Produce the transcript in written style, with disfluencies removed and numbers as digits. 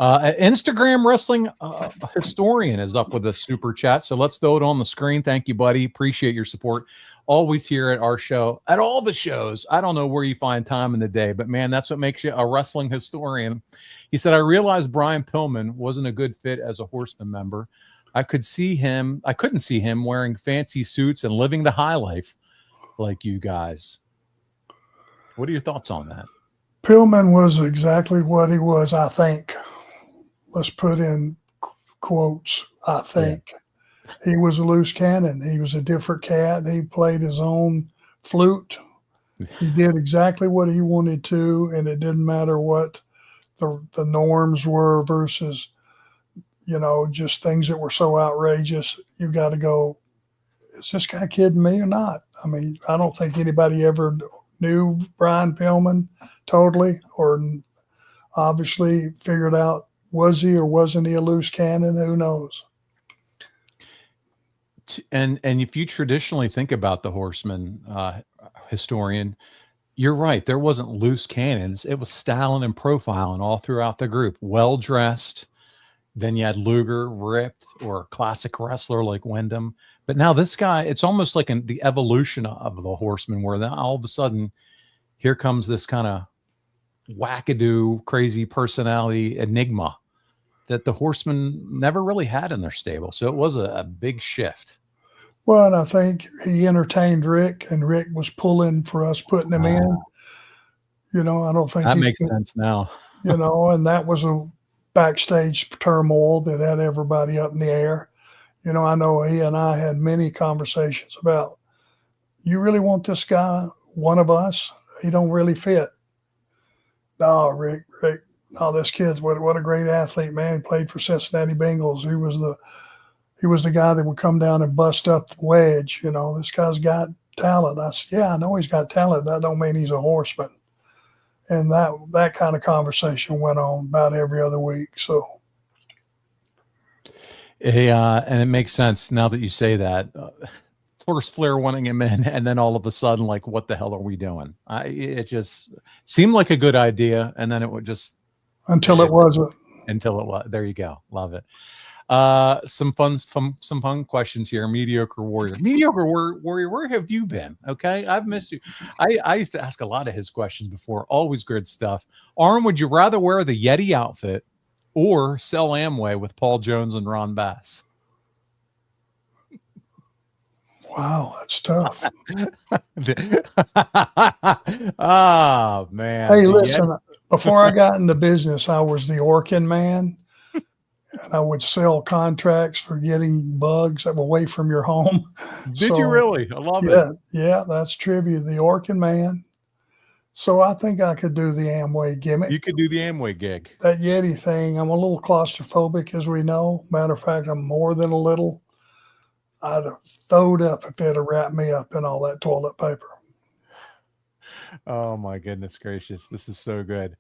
Instagram wrestling historian is up with a super chat. So let's throw it on the screen. Thank you, buddy. Appreciate your support. Always here at our show, at all the shows. I don't know where you find time in the day, but man, that's what makes you a wrestling historian. He said, I realized Brian Pillman wasn't a good fit as a Horseman member. I couldn't see him wearing fancy suits and living the high life like you guys. What are your thoughts on that? Pillman was exactly what he was, I think. Let's put in quotes, I think. Yeah. He was a loose cannon. He was a different cat. He played his own flute. He did exactly what he wanted to, and it didn't matter what the norms were versus, just things that were so outrageous. You got to go, is this guy kidding me or not? I mean, I don't think anybody ever knew Brian Pillman totally, or obviously figured out, was he or wasn't he a loose cannon? Who knows? And if you traditionally think about the Horseman historian, you're right. There wasn't loose cannons. It was styling and profiling all throughout the group. Well-dressed. Then you had Luger, ripped, or a classic wrestler like Wyndham. But now this guy, it's almost like the evolution of the Horseman, where then all of a sudden, here comes this kind of wackadoo, crazy personality enigma that the Horsemen never really had in their stable. So it was a big shift. Well, and I think he entertained Rick, and Rick was pulling for us, putting him in. I don't think that makes sense now. And that was a backstage turmoil that had everybody up in the air. I know he and I had many conversations about, you really want this guy, one of us? He don't really fit. No, Rick, no, this kid's what a great athlete, man. He played for Cincinnati Bengals. He was the guy that would come down and bust up the wedge. This guy's got talent. I said, yeah, I know he's got talent. That don't mean he's a Horseman. And that kind of conversation went on about every other week. So, and it makes sense now that you say that. First Flair wanting him in, and then all of a sudden, like, what the hell are we doing? It just seemed like a good idea, and then it would just until it wasn't. Until it was. There you go. Love it. Some fun questions here. Mediocre Warrior, where have you been? Okay, I've missed you. I used to ask a lot of his questions before. Always good stuff. Arn, would you rather wear the Yeti outfit or sell Amway with Paul Jones and Ron Bass? Wow, that's tough. Oh man. Hey, listen, before I got in the business, I was the Orkin man. And I would sell contracts for getting bugs away from your home. Did you really? I love it. Yeah, that's trivia. The Orkin man. So I think I could do the Amway gimmick. You could do the Amway gig. That Yeti thing, I'm a little claustrophobic, as we know. Matter of fact, I'm more than a little. I'd have throwed up if it had wrapped me up in all that toilet paper. Oh my goodness gracious. This is so good.